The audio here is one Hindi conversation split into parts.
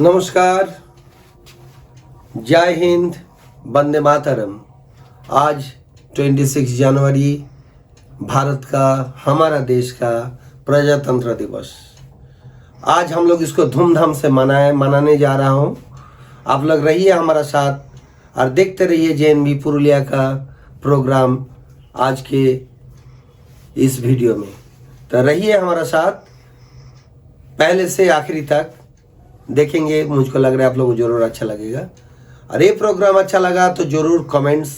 नमस्कार, जय हिंद, वंदे मातरम। आज 26 जनवरी भारत का, हमारा देश का प्रजातंत्र दिवस। आज हम लोग इसको धूमधाम से मनाने जा रहा हूँ। आप लोग रहिए हमारा साथ और देखते रहिए JNV पुरुलिया का प्रोग्राम आज के इस वीडियो में। तो रहिए हमारा साथ, पहले से आखिरी तक देखेंगे। मुझको लग रहा है आप लोगों को ज़रूर अच्छा लगेगा। और ये प्रोग्राम अच्छा लगा तो ज़रूर कमेंट्स,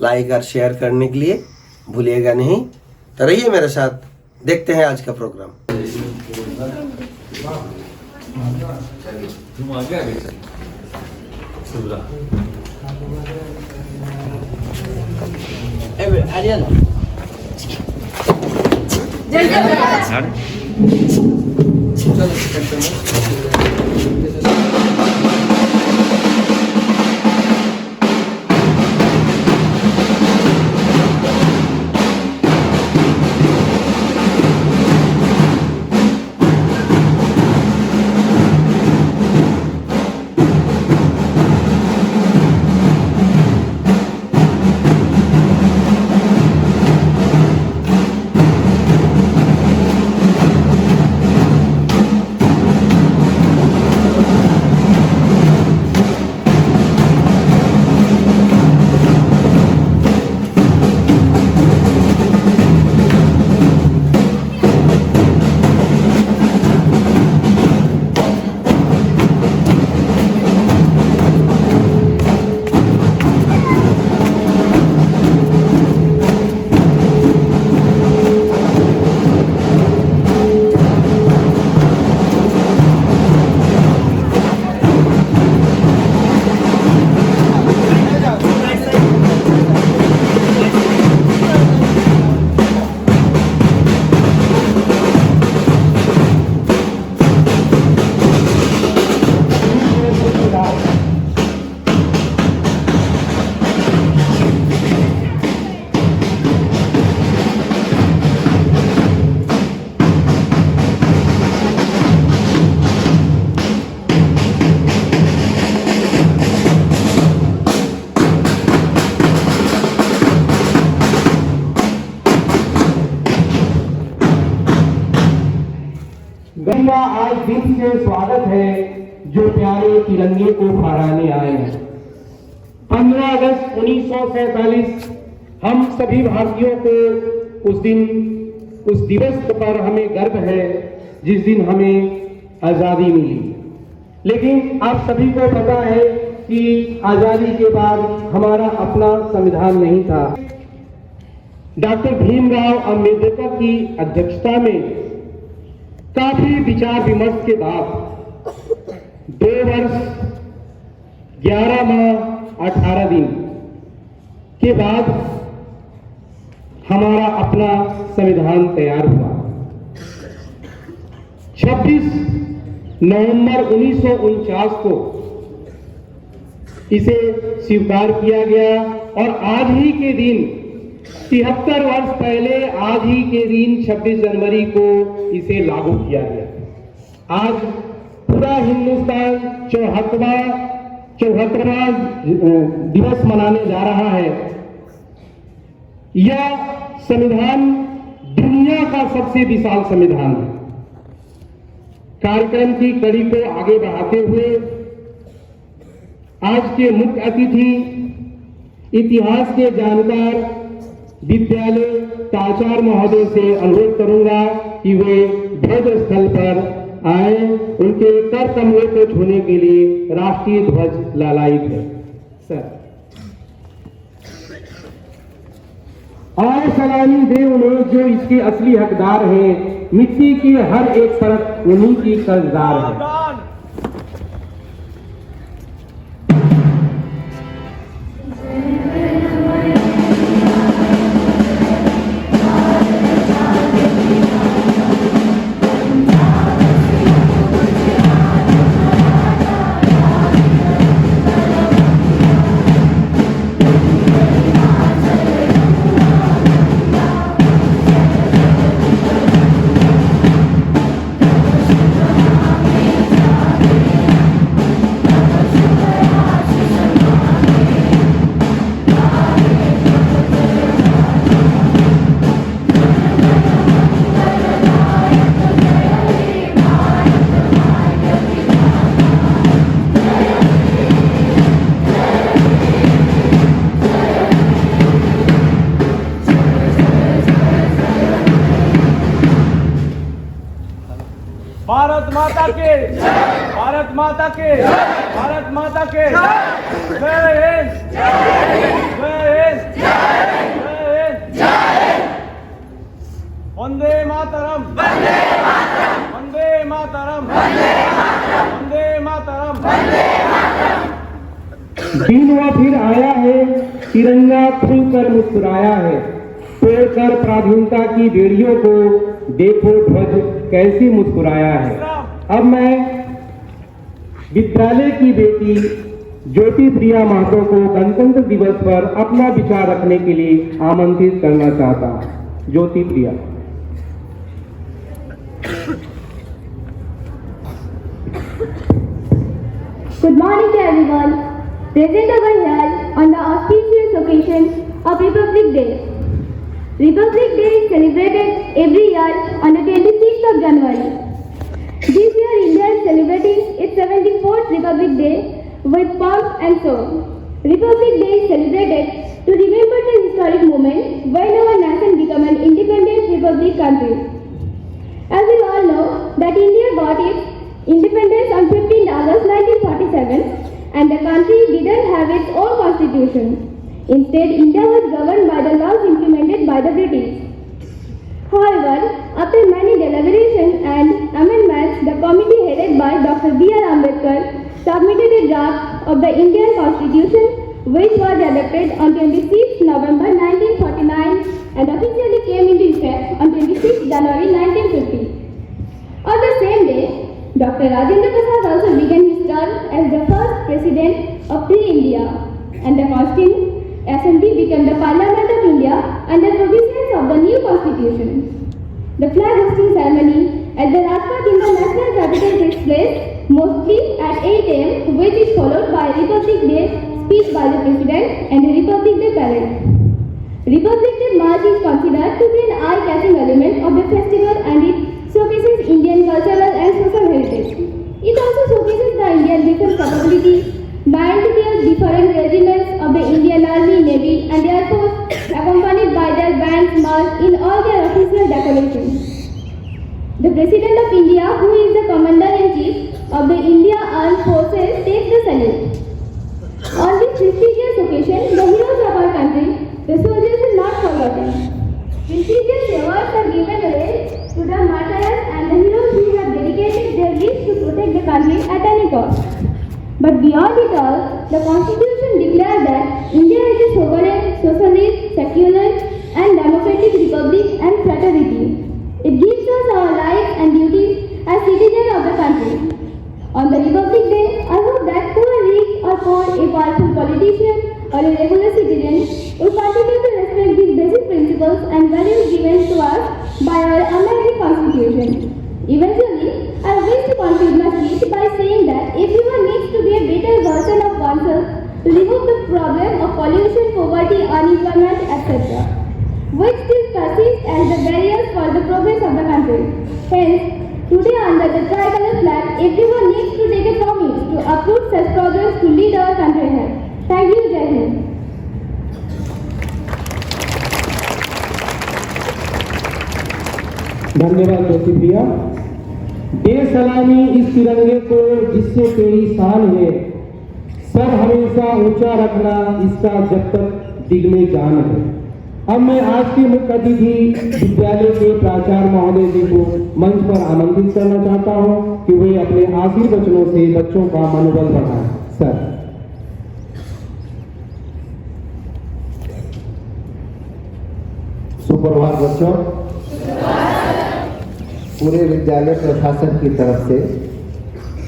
लाइक और शेयर करने के लिए भूलिएगा नहीं। तो रहिए मेरे साथ, देखते हैं आज का प्रोग्राम। गंगा आज दिल से स्वागत है जो प्यारे तिरंगे को फहराने आए हैं। 15 अगस्त 1947 हम सभी भारतीयों को उस दिवस पर हमें गर्व है जिस दिन हमें आजादी मिली। लेकिन आप सभी को पता है कि आजादी के बाद हमारा अपना संविधान नहीं था। डॉक्टर भीमराव अंबेडकर की अध्यक्षता में काफी विचार विमर्श के बाद 2 वर्ष 11 माह 18 दिन के बाद हमारा अपना संविधान तैयार हुआ। 26 नवंबर 1949 को इसे स्वीकार किया गया और आज ही के दिन 73 वर्ष पहले आज ही के दिन 26 जनवरी को इसे लागू किया गया। आज पूरा हिंदुस्तान 74वां दिवस मनाने जा रहा है। यह संविधान दुनिया का सबसे विशाल संविधान है। कार्यक्रम की कड़ी को आगे बढ़ाते हुए आज के मुख्य अतिथि, इतिहास के जानकार विद्यालय प्राचार्य महोदय से अनुरोध करूंगा कि वे ध्वज स्थल पर आए। उनके कर कमलों को छूने के लिए राष्ट्रीय ध्वज लहराइत है। सर और सलामी दे उन्हें जो इसके असली हकदार हैं। मिट्टी के हर एक परत उन्हीं की कर्जदार है। भारत माता के भारत माता के जय हिंद जय हिंद जय हिंद वंदे मातरम वंदे मातरम वंदे मातरम दिन वो फिर आया है, तिरंगा खुलकर मुस्कुराया है, तोड़कर पराधीनता की बेड़ियों को देखो ध्वज कैसी मुस्कुराया है। अब मैं विद्यालय की बेटी ज्योति प्रिया महतो को गणतंत्र दिवस पर अपना विचार रखने के लिए आमंत्रित करना चाहता हूं। ज्योति प्रिया। Good morning to everyone. Present over here on the auspicious occasion of Republic Day. Republic Day is celebrated every year on the 26th of January. This year India is celebrating its 74th Republic Day with pomp and show. Republic Day is celebrated to remember the historic moment when our nation became an independent republic country. As we all know that India got its independence on 15 August 1947 and the country didn't have its own constitution. Instead, India was governed by the laws implemented by the British. However, after many deliberations and amendments, the committee headed by Dr. B.R. Ambedkar submitted a draft of the Indian Constitution which was adopted on 26 November 1949 and officially came into effect on 26 January 1950. On the same day, Dr. Rajendra Prasad also began his term as the first president of Free India, and the Constituent Assembly became the Parliament of India under provisions of the new constitution. The flag hosting ceremony at the Rajpath in the national capital takes place mostly at 8 am, which is followed by Republic Day speech by the President and a Republic Day parade. Republic Day March is considered to be an eye-catching element of the festival and it showcases Indian cultural and social heritage. It also showcases the Indian defense capability, 90 different regiments of the Indian Army, Navy and Air Force accompanied by their bands march in all their official decorations. The President of India, who is the Commander-in-Chief of the India Armed Forces, takes the salute. On this prestigious occasion, the heroes of our country, the soldiers, are not forgotten. Prestigious awards are given away to the martyrs and the heroes who have dedicated their lives to protect the country at any cost. But beyond it all, the Constitution declares that India is a sovereign, socialist, secular and democratic republic and fraternity. It gives us our rights and duties as citizens of the country. On the Republic Day, I hope that poor, rich or poor, a powerful politician or a regular citizen will continue to respect these basic principles and values given to us by our amazing Constitution. Eventually, I wish to conclude my speech by saying that everyone needs to be a better version of oneself to remove the problem of pollution, poverty, unemployment, etc., which still persist as the barriers for the progress of the country. Hence, today under the tricolor flag, everyone needs to take a promise to uproot such problems to lead our country ahead. Thank you, Jai Hind. धन्यवाद ज्योति प्रिया। दे सलामी इस तिरंगे को जिससे तेरी शान है, सर हमेशा ऊंचा रखना इसका जब तक दिल में जान है। अब मैं आज के मुख्य अतिथि विद्यालय के प्राचार्य महोदय जी को मंच पर आमंत्रित करना चाहता हूं कि वे अपने आशीर्वचनों से बच्चों का मनोबल बढ़ाएं। सर। सुप्रभात बच्चों। पूरे विद्यालय प्रशासन की तरफ से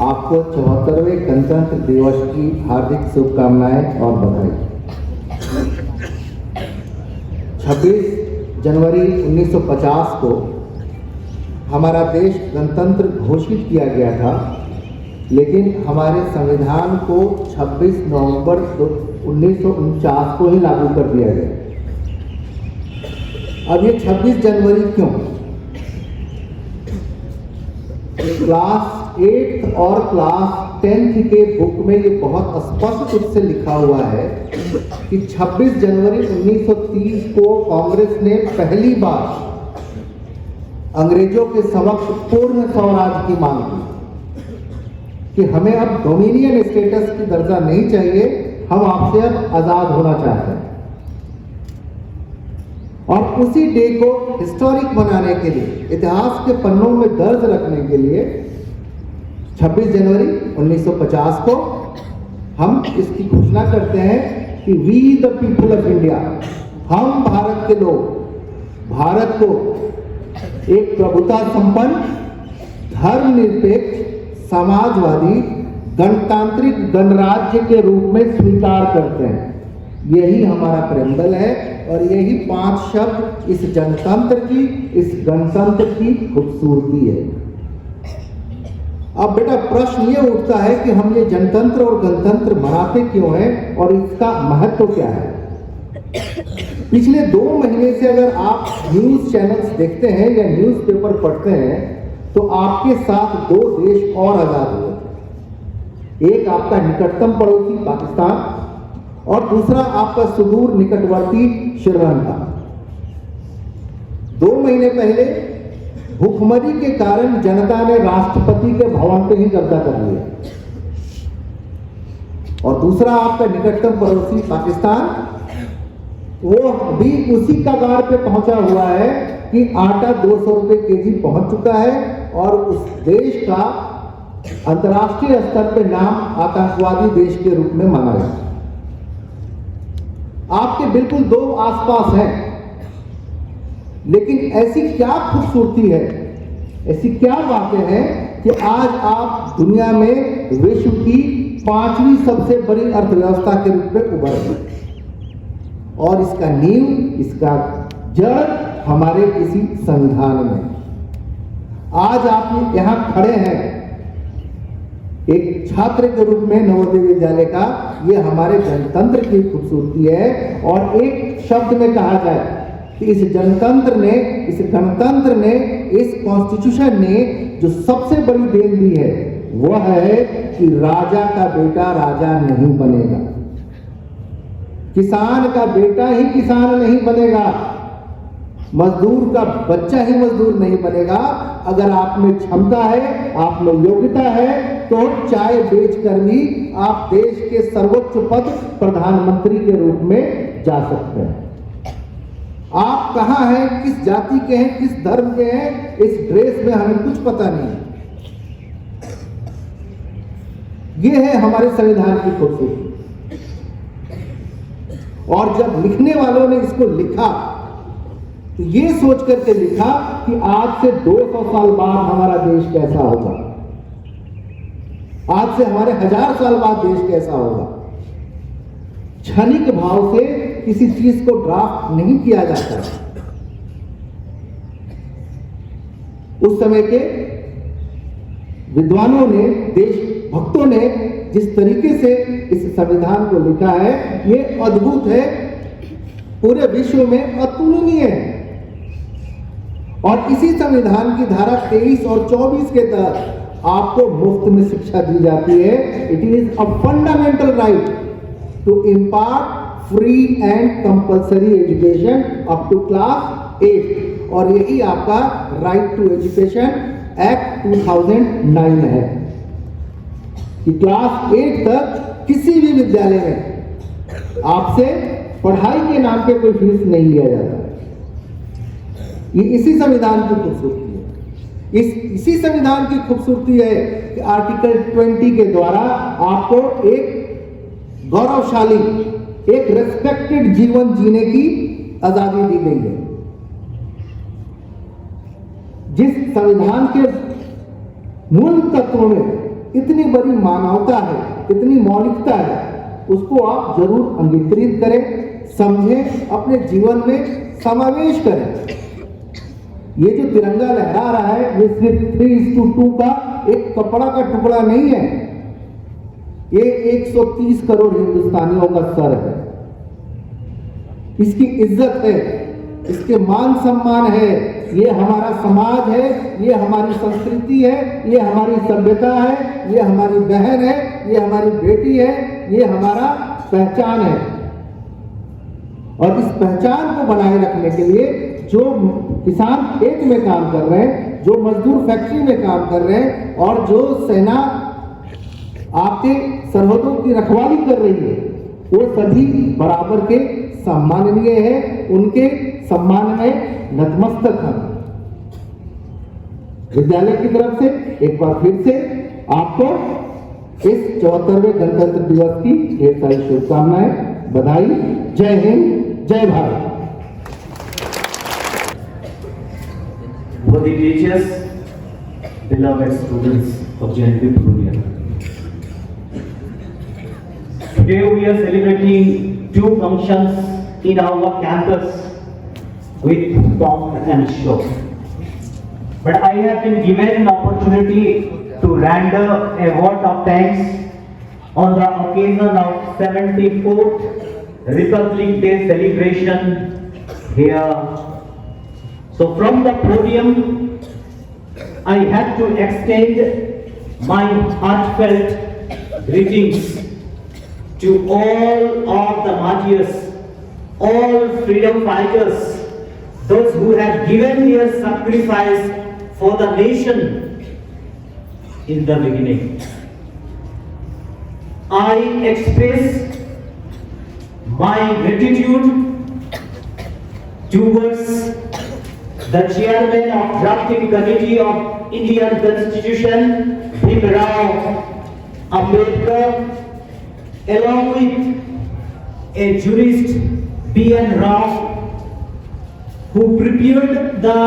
आपको 74वें गणतंत्र दिवस की हार्दिक शुभकामनाएं और बधाई। 26 जनवरी 1950 को हमारा देश गणतंत्र घोषित किया गया था, लेकिन हमारे संविधान को 26 नवंबर 1949 को ही लागू कर दिया गया। अब ये 26 जनवरी क्यों? क्लास 8 और क्लास 10 के बुक में ये बहुत स्पष्ट रूप से लिखा हुआ है कि 26 जनवरी 1930 को कांग्रेस ने पहली बार अंग्रेजों के समक्ष पूर्ण स्वराज की मांग की। कि हमें अब डोमिनियन स्टेटस की दर्जा नहीं चाहिए, हम आपसे अब आजाद होना चाहते हैं। और उसी डे को हिस्टोरिक बनाने के लिए, इतिहास के पन्नों में दर्ज रखने के लिए 26 जनवरी 1950 को हम इसकी घोषणा करते हैं कि we the people of India, हम भारत के लोग भारत को एक प्रभुता संपन्न, धर्मनिरपेक्ष, समाजवादी, गणतांत्रिक गणराज्य के रूप में स्वीकार करते हैं। यही हमारा प्रेम्बल है और यही 5 शब्द इस जनतंत्र की, इस गणतंत्र की खूबसूरती है। अब बेटा प्रश्न ये उठता है कि हम ये जनतंत्र और गणतंत्र मनाते क्यों हैं और इसका महत्व क्या है। पिछले 2 महीने से अगर आप न्यूज चैनल्स देखते हैं या न्यूज़पेपर पढ़ते हैं तो आपके साथ 2 देश और आजाद हुए थे। एक आपका निकटतम पड़ोसी पाकिस्तान और दूसरा आपका सुदूर निकटवर्ती श्रीलंका। 2 महीने पहले भूखमरी के कारण जनता ने राष्ट्रपति के भवन पे ही कब्जा कर लिया और दूसरा आपका निकटतम पड़ोसी पाकिस्तान, वो भी उसी कगार पे पहुंचा हुआ है कि आटा 200 रुपए केजी पहुंच चुका है और उस देश का अंतर्राष्ट्रीय स्तर पे नाम आतंकवादी देश के रूप में माना जाता है। आपके बिल्कुल 2 आसपास हैं, लेकिन ऐसी क्या खूबसूरती है, ऐसी क्या बातें हैं कि आज आप दुनिया में विश्व की 5वीं सबसे बड़ी अर्थव्यवस्था के रूप में उभर रहे और इसका नींव, इसका जड़ हमारे इसी संविधान में। आज आप यहाँ खड़े हैं एक छात्र के रूप में नवोदय विद्यालय का, ये हमारे जनतंत्र की खूबसूरती है। और एक शब्द में कहा जाए कि इस जनतंत्र ने, इस गणतंत्र ने, इस कॉन्स्टिट्यूशन ने जो सबसे बड़ी देन दी है वह है कि राजा का बेटा राजा नहीं बनेगा, किसान का बेटा ही किसान नहीं बनेगा, मजदूर का बच्चा ही मजदूर नहीं बनेगा। अगर आप में क्षमता है, आप में योग्यता है तो चाय बेचकर भी आप देश के सर्वोच्च पद प्रधानमंत्री के रूप में जा सकते हैं। आप कहां हैं, किस जाति के हैं, किस धर्म के हैं, इस ड्रेस में हमें कुछ पता नहीं। ये है हमारे संविधान की खूबसूरती। और जब लिखने वालों ने इसको लिखा तो ये सोच करके लिखा कि आज से 200 साल बाद हमारा देश कैसा होगा, आज से हमारे 1000 साल बाद देश कैसा होगा। क्षणिक भाव से किसी चीज को ड्राफ्ट नहीं किया जाता। उस समय के विद्वानों ने, देशभक्तों ने जिस तरीके से इस संविधान को लिखा है ये अद्भुत है, पूरे विश्व में अतुलनीय है। और इसी संविधान की धारा 23 और 24 के तहत आपको मुफ्त में शिक्षा दी जाती है। It is a fundamental right to impart free and compulsory education up to class 8 और यही आपका राइट टू एजुकेशन एक्ट 2009 है कि क्लास 8 तक किसी भी विद्यालय में आपसे पढ़ाई के नाम पे कोई फीस नहीं लिया जाता। ये इसी संविधान की खूबसूरती है। इसी संविधान की खूबसूरती है कि आर्टिकल 20 के द्वारा आपको एक गौरवशाली, एक रेस्पेक्टेड जीवन जीने की आजादी दी गई है। जिस संविधान के मूल तत्वों में इतनी बड़ी मानवता है, इतनी मौलिकता है, उसको आप जरूर अंगीकृत करें, समझें, अपने जीवन में समावेश करें। ये जो तिरंगा लहरा रहा है ये सिर्फ 3:2 का एक कपड़ा का टुकड़ा नहीं है, ये 130 करोड़ हिंदुस्तानियों का सर है। इसकी इज्जत है, इसके मान सम्मान है, ये हमारा समाज है, ये हमारी संस्कृति है, ये हमारी सभ्यता है, ये हमारी बहन है, ये हमारी बेटी है, ये हमारा पहचान है। और इस पहचान को बनाए रखने के लिए जो किसान खेत में काम कर रहे हैं, जो मजदूर फैक्ट्री में काम कर रहे हैं और जो सेना आपके सरहदों की रखवाली कर रही है, वो सभी बराबर के सम्माननीय है, उनके सम्मान में नतमस्तक हैं। विद्यालय की तरफ से एक बार फिर से आपको इस 74वें गणतंत्र दिवस की ढेर सारी शुभकामनाएं, बधाई। जय हिंद, जय Bharat. For the teachers, beloved students of JNP Purulia. Today we are celebrating two functions in our campus with pomp and show. But I have been given an opportunity to render a vote of thanks on the occasion of 74th Republic Day celebration here. So from the podium, I have to extend my heartfelt greetings to all of the martyrs, all freedom fighters, those who have given their sacrifice for the nation in the beginning. I express my gratitude towards the chairman of drafting committee of Indian Constitution, Bhimrao Ambedkar, along with a jurist, B.N. Rao, who prepared the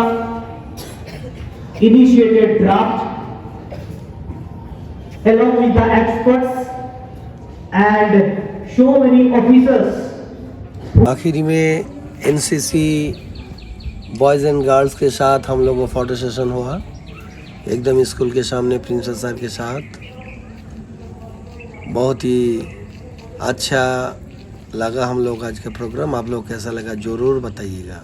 initiated draft, along with the experts and so many officers. आखिरी में एनसीसी बॉयज़ एंड गर्ल्स के साथ हम लोगों का फोटो सेशन हुआ एकदम स्कूल के सामने प्रिंसिपल सर के साथ। बहुत ही अच्छा लगा हम लोग आज का प्रोग्राम। आप लोग कैसा लगा ज़रूर बताइएगा।